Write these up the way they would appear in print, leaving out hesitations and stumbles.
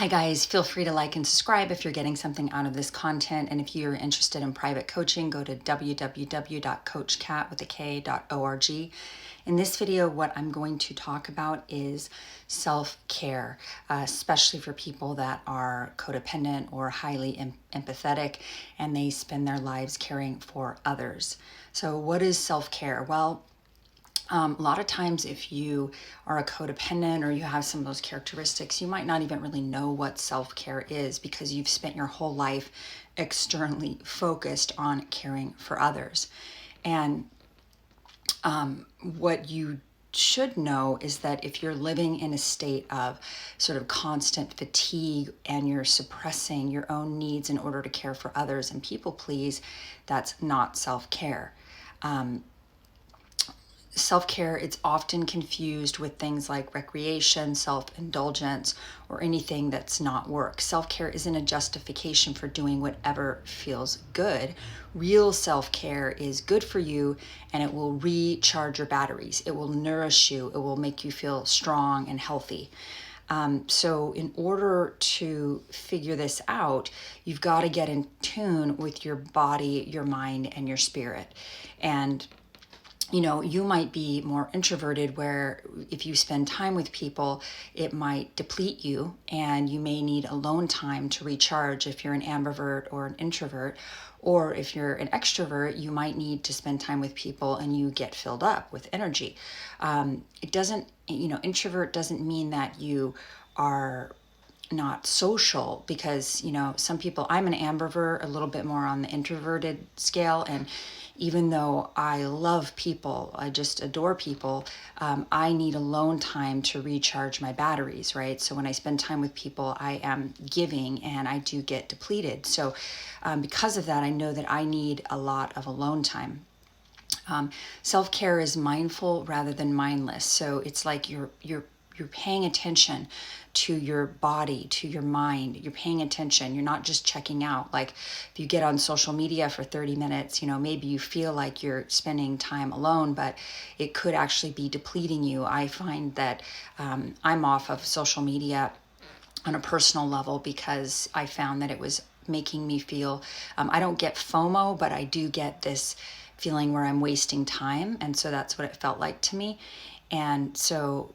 Hi guys, feel free to like and subscribe if you're getting something out of this content. And if you're interested in private coaching, go to www.coachcat.org. In this video, what I'm going to talk about is self-care, especially for people that are codependent or highly empathetic and they spend their lives caring for others. So what is self-care? Well, a lot of times if you are a codependent or you have some of those characteristics, you might not even really know what self-care is because you've spent your whole life externally focused on caring for others. And what you should know is that if you're living in a state of sort of constant fatigue and you're suppressing your own needs in order to care for others and people please, that's not self-care. Self-care, it's often confused with things like recreation, self-indulgence, or anything that's not work. Self-care isn't a justification for doing whatever feels good. Real self-care is good for you and it will recharge your batteries. It will nourish you. It will make you feel strong and healthy. So in order to figure this out, you've got to get in tune with your body, your mind, and your spirit. And you might be more introverted where if you spend time with people, it might deplete you and you may need alone time to recharge if you're an ambivert or an introvert. Or if you're an extrovert, you might need to spend time with people and you get filled up with energy. It doesn't, introvert doesn't mean that you are not social because, some people, I'm an ambivert, a little bit more on the introverted scale. And even though I love people, I just adore people, I need alone time to recharge my batteries, right? So when I spend time with people, I am giving and I do get depleted. So because of that, I know that I need a lot of alone time. Self-care is mindful rather than mindless. So it's like you're paying attention to your body, to your mind. You're paying attention. You're not just checking out. Like if you get on social media for 30 minutes, maybe you feel like you're spending time alone, but it could actually be depleting you. I find that I'm off of social media on a personal level because I found that it was making me feel, I don't get FOMO, but I do get this feeling where I'm wasting time. And so that's what it felt like to me. And so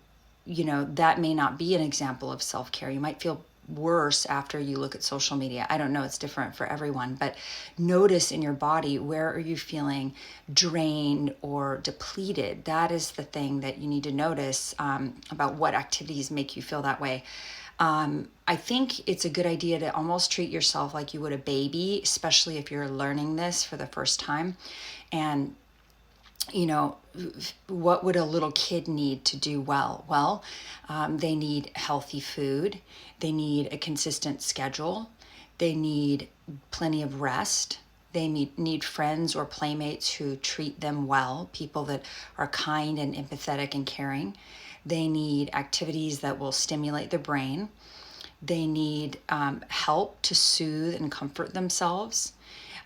that may not be an example of self-care. You might feel worse after you look at social media. I don't know, it's different for everyone, but notice in your body, where are you feeling drained or depleted? That is the thing that you need to notice about what activities make you feel that way. I think it's a good idea to almost treat yourself like you would a baby, especially if you're learning this for the first time. And what would a little kid need to do well? Well, they need healthy food. They need a consistent schedule. They need plenty of rest. They need friends or playmates who treat them well, people that are kind and empathetic and caring. They need activities that will stimulate their brain. They need help to soothe and comfort themselves.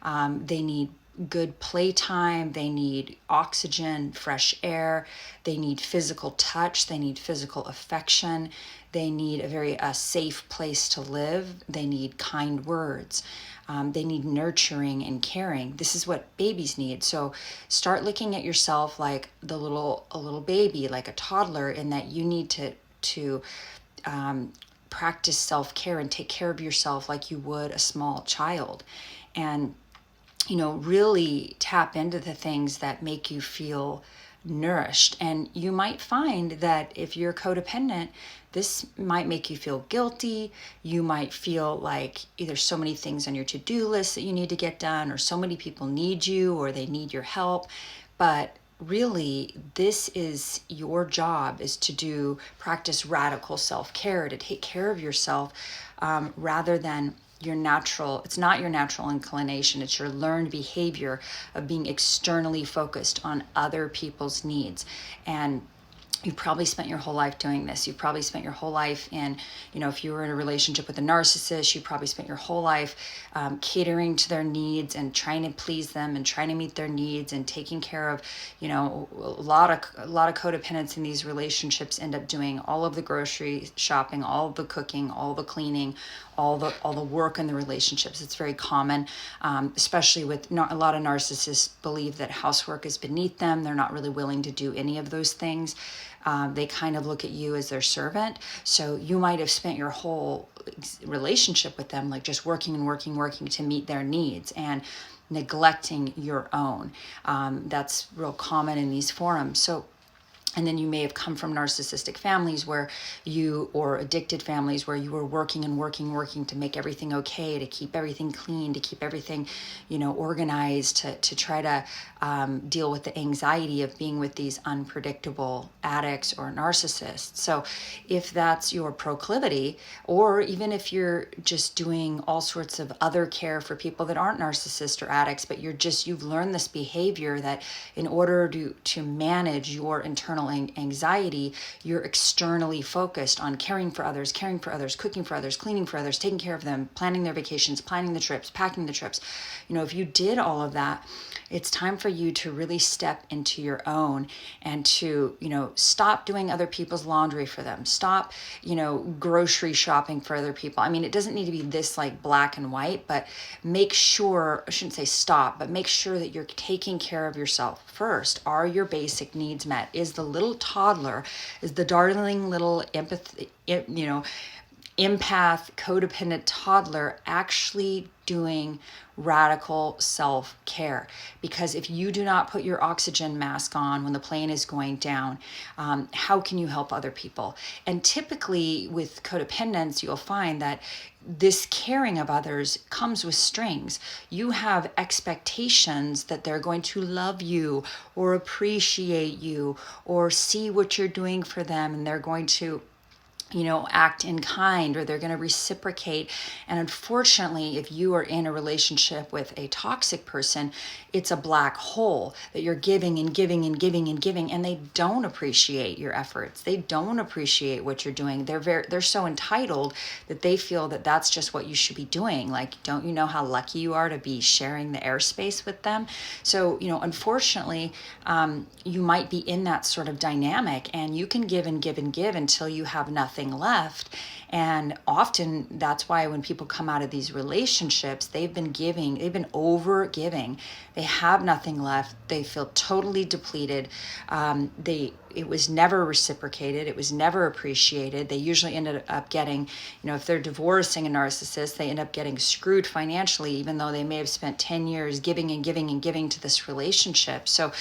They need good playtime. They need oxygen, fresh air. They need physical touch. They need physical affection. They need a very safe place to live. They need kind words. They need nurturing and caring. This is what babies need. So start looking at yourself like a little baby, like a toddler, in that you need to practice self-care and take care of yourself like you would a small child. And really tap into the things that make you feel nourished. And you might find that if you're codependent, this might make you feel guilty. You might feel like there's so many things on your to-do list that you need to get done, or so many people need you or they need your help. But really, this is your job, is to practice radical self-care, to take care of yourself rather than it's not your natural inclination. It's your learned behavior of being externally focused on other people's needs. And You've probably spent your whole life doing this. You've probably spent your whole life in, if you were in a relationship with a narcissist, you probably spent your whole life catering to their needs and trying to please them and trying to meet their needs and taking care of, a lot of codependents in these relationships end up doing all of the grocery shopping, all of the cooking, all the cleaning, all the work in the relationships. It's very common, especially with a lot of narcissists believe that housework is beneath them. They're not really willing to do any of those things. They kind of look at you as their servant. So you might have spent your whole relationship with them like just working and working to meet their needs and neglecting your own. That's real common in these forums. And then you may have come from narcissistic families or addicted families where you were working to make everything okay, to keep everything clean, to keep everything, organized, to try to deal with the anxiety of being with these unpredictable addicts or narcissists. So if that's your proclivity, or even if you're just doing all sorts of other care for people that aren't narcissists or addicts, but you've learned this behavior that in order to manage your internal anxiety, you're externally focused on caring for others, cooking for others, cleaning for others, taking care of them, planning their vacations, planning the trips, packing the trips. If you did all of that, it's time for you to really step into your own and to, stop doing other people's laundry for them. Stop, grocery shopping for other people. I mean, it doesn't need to be this like black and white, but make sure, I shouldn't say stop, but make sure that you're taking care of yourself first. Are your basic needs met? Is the little toddler, is the darling little empath, codependent toddler actually doing radical self-care? Because if you do not put your oxygen mask on when the plane is going down, how can you help other people? And typically with codependence, you'll find that this caring of others comes with strings. You have expectations that they're going to love you or appreciate you or see what you're doing for them, and they're going to act in kind, or they're going to reciprocate. And unfortunately, if you are in a relationship with a toxic person, it's a black hole that you're giving and giving and giving and giving, and they don't appreciate your efforts. They don't appreciate what you're doing. They're so entitled that they feel that that's just what you should be doing. Like, don't you know how lucky you are to be sharing the airspace with them? So, unfortunately, you might be in that sort of dynamic, and you can give and give and give until you have nothing left. And often that's why when people come out of these relationships, they've been over giving. They have nothing left. They feel totally depleted. It was never reciprocated. It was never appreciated. They usually ended up getting, if they're divorcing a narcissist, they end up getting screwed financially, even though they may have spent 10 years giving and giving and giving to this relationship. So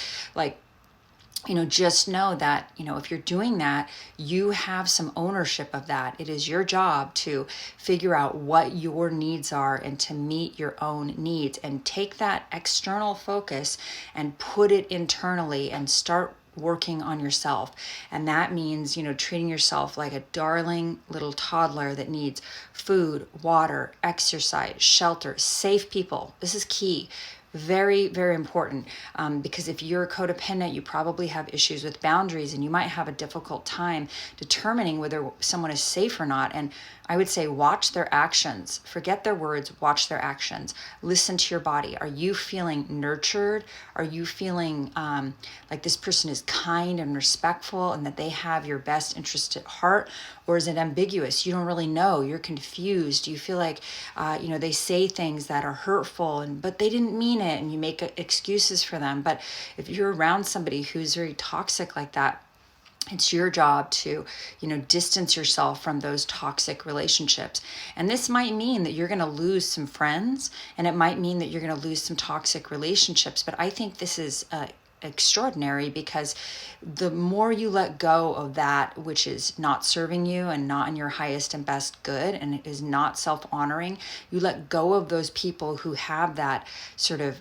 just know that, if you're doing that, you have some ownership of that. It is your job to figure out what your needs are and to meet your own needs, and take that external focus and put it internally and start working on yourself. And that means, treating yourself like a darling little toddler that needs food, water, exercise, shelter, safe people. This is key. Very, very important, because if you're a codependent, you probably have issues with boundaries, and you might have a difficult time determining whether someone is safe or not. And I would say watch their actions. Forget their words, watch their actions. Listen to your body. Are you feeling nurtured? Are you feeling like this person is kind and respectful and that they have your best interest at heart? Or is it ambiguous? You don't really know. You're confused. You feel like, they say things that are hurtful, but they didn't mean it, and you make excuses for them. But if you're around somebody who's very toxic like that, it's your job to, distance yourself from those toxic relationships. And this might mean that you're going to lose some friends, and it might mean that you're going to lose some toxic relationships. But I think this is extraordinary, because the more you let go of that which is not serving you and not in your highest and best good, and it is not self-honoring, you let go of those people who have that sort of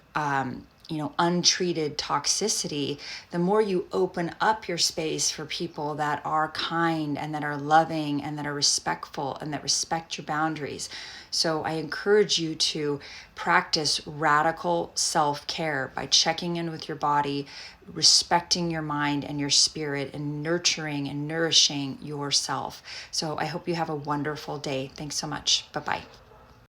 untreated toxicity, the more you open up your space for people that are kind and that are loving and that are respectful and that respect your boundaries. So I encourage you to practice radical self-care by checking in with your body, respecting your mind and your spirit, and nurturing and nourishing yourself. So I hope you have a wonderful day. Thanks so much. Bye-bye.